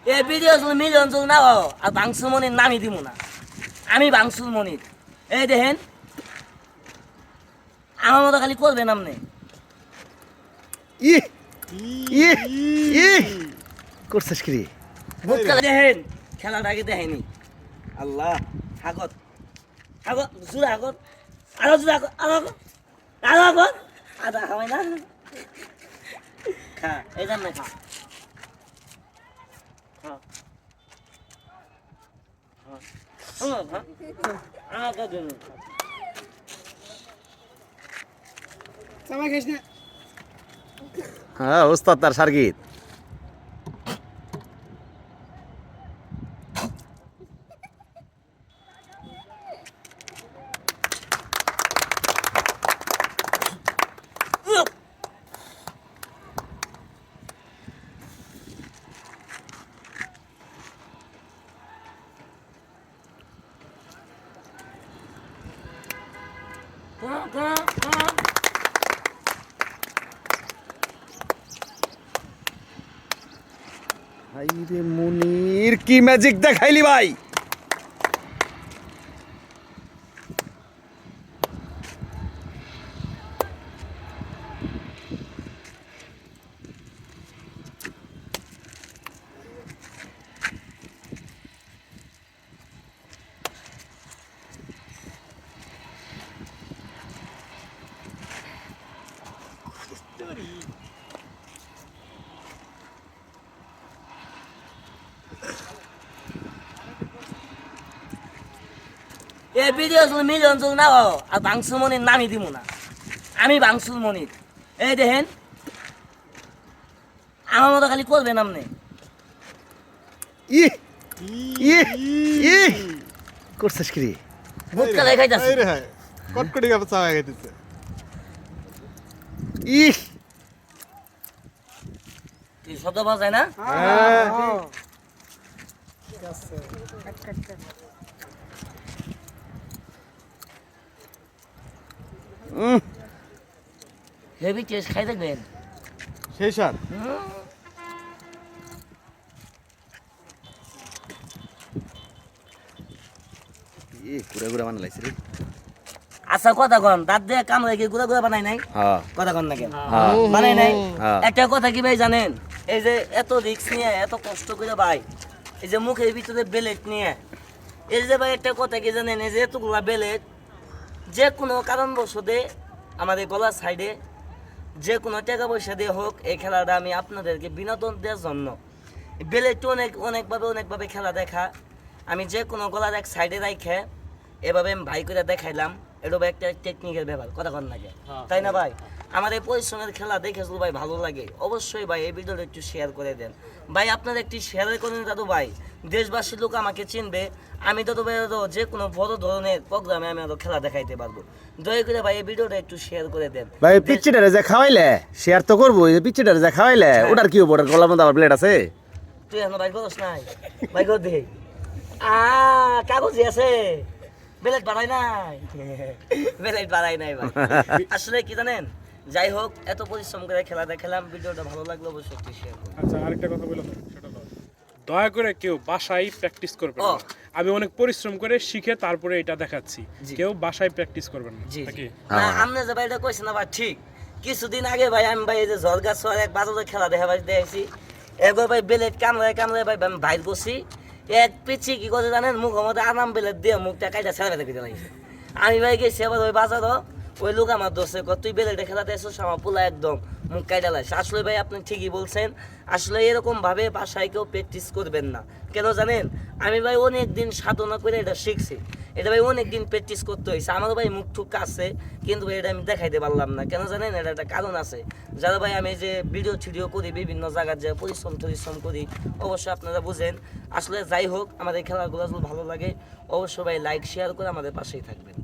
এই ভিডিও যদি মিলিয়ন যদি না হয় আর বাংসুর মনির নামই দিব না। আমি বাংসুর মনির। এই দেখেন আমার মতো খালি করবেন আপনি। ইহ ইহ ইহ করছিস কি রে? বুঝতে দেখেন খেলাটা আগে দেখেনি। আল্লাহ আগত আগত জোর আগত আরো জোর আগত আরো আগত আরো আগত আদা খাওয়াই না খা এই জান না খা খা আগত দিন সামা খাইস না। হ্যাঁ ওস্তাদ তার সার্গিত। ভাই রে মুনির কি ম্যাজিক দেখাইলি ভাই। এই ভিডিও যদি মিলিয়ন যদি না হয় আর বাংসুর মনির নামই দিব না। আমি বাংসুর মনির। এই দেখেন আমার মতো খালি করবেন আপনি। ইহ ইহ ইহ করছিস কি রে? বুঝতে দেখাইতাছি এই রে হায় কটকটি গাছ চাওয়া গেছে। ইহ কি শব্দ পাওয়া যায় না? হ্যাঁ হেভি টেস্ট খাই দেখবেন। সেই সার ইহ গুড়া গুড়া বানাইছে রে। আচ্ছা কথা কন দাঁত দিয়ে কামড়ে কি গুঁড়া গুঁড়া বানাই নাই? হ্যাঁ কথা কন নাকি হ্যাঁ বানাই নাই? হ্যাঁ। একটা কথা কি ভাই জানেন, এই যে এত রিস্ক নিয়ে এত কষ্ট করে ভাই এই যে মুখের ভিতরে বেলেট নিয়ে এই যে ভাই একটা কথা কি জানেন, এই যে এতগুলা বেলেট যে কোনো কারণবশতে আমাদের গলার সাইডে যে কোনো টাকা পয়সা দিয়ে হোক এই খেলাটা আমি আপনাদেরকে বিনোদন দেওয়ার জন্য বেলেট অনেকভাবে খেলা দেখা আমি যে কোনো গলার এক সাইডে রাখে এভাবে আমি ভাই করে দেখাইলাম। এটা একটা টেকনিকের ব্যাপার, কথা কন লাগে তাই না ভাই? আমার এই পরিশ্রমের খেলা দেখে শুধু ভাই ভালো লাগে, অবশ্যই ভাই এই ভিডিওটা একটু শেয়ার করে দেন ভাই। আপনারা একটি শেয়ার করেন দাদু ভাই, দেশবাসীর লোক আমাকে চিনবে, আমি দাদু ভাই যে কোনো বড় ধরনের প্রোগ্রামে আমি আরো খেলা দেখাইতে পারবো। দয়া করে ভাই এই ভিডিওটা একটু শেয়ার করে দেন ভাই পিচ্চিটারে যে খাওয়াইলে শেয়ার তো করবো। এই যে পিচ্চিটারে যে খাওয়াইলে ওটার কি হবো? ওটার গলার মধ্যে আবার ব্লেড আছে। তুই এখন ভাই করস নাই ভাই কর দে কাগজই আছে বেলেট বাড়াই নাই বেলেট বাড়াই নাই ভাই। আসলে কি জানেন, যাই হোক এত পরিশ্রম করে খেলা দেখালাম, ভিডিওটা ভালো লাগলো অবশ্যই একটু শেয়ার করুন। আচ্ছা আরেকটা কথা বললাম সেটা হলো, দয়া করে কেউ বাসায় প্র্যাকটিস করবেন ও। না। আমি অনেক পরিশ্রম করে শিখে তারপরে এটা দেখাচ্ছি, জি। কেউ বাসায় প্র্যাকটিস করবেন না জি নাকি? না আপনি যে ভাই এটা কইছেন না ভাই ঠিক। কিছুদিন আগে ভাই আমি ভাই এই যে ঝড়গাছ এক বাজারে খেলা দেখা ভাই দেখছি, একবার ভাই বেলেট কামড়ায় ভাই আমি বাইর করছি, এক পিছি কি করে জানেন মুখের মধ্যে আরাম বেলেট দিয়ে মুখটা কাইটা ছেড়ে বেঁধে দিতে লাগছে। আমি ভাই গেছি আবার ওই বাজারও, ওই লোক আমার দোষে তুই বেলেটে খেলাতে এসো আমার পোলা একদম মুখ কাইটা লাগছে। আসলে ভাই আপনি ঠিকই বলছেন, আসলে এরকম ভাবে বাসায় কেউ প্র্যাকটিস করবেন না। কেন জানেন, আমি ভাই অনেক দিন সাধনা করে এটা শিখছি, এটা ভাই অনেক দিন প্র্যাকটিস করতে হয়েছে। আমারও ভাই মুখ ঠুক আছে কিন্তু ভাই এটা আমি দেখাইতে পারলাম না। কেন জানেন, এটা একটা কারণ আছে। যারা ভাই আমি যে ভিডিও টিডিও করি বিভিন্ন জায়গার যে পরিশ্রম করি অবশ্যই আপনারা বুঝেন। আসলে যাই হোক আমাদের খেলাগুলো ভালো লাগে অবশ্যই ভাই লাইক শেয়ার করে আমাদের পাশেই থাকবেন।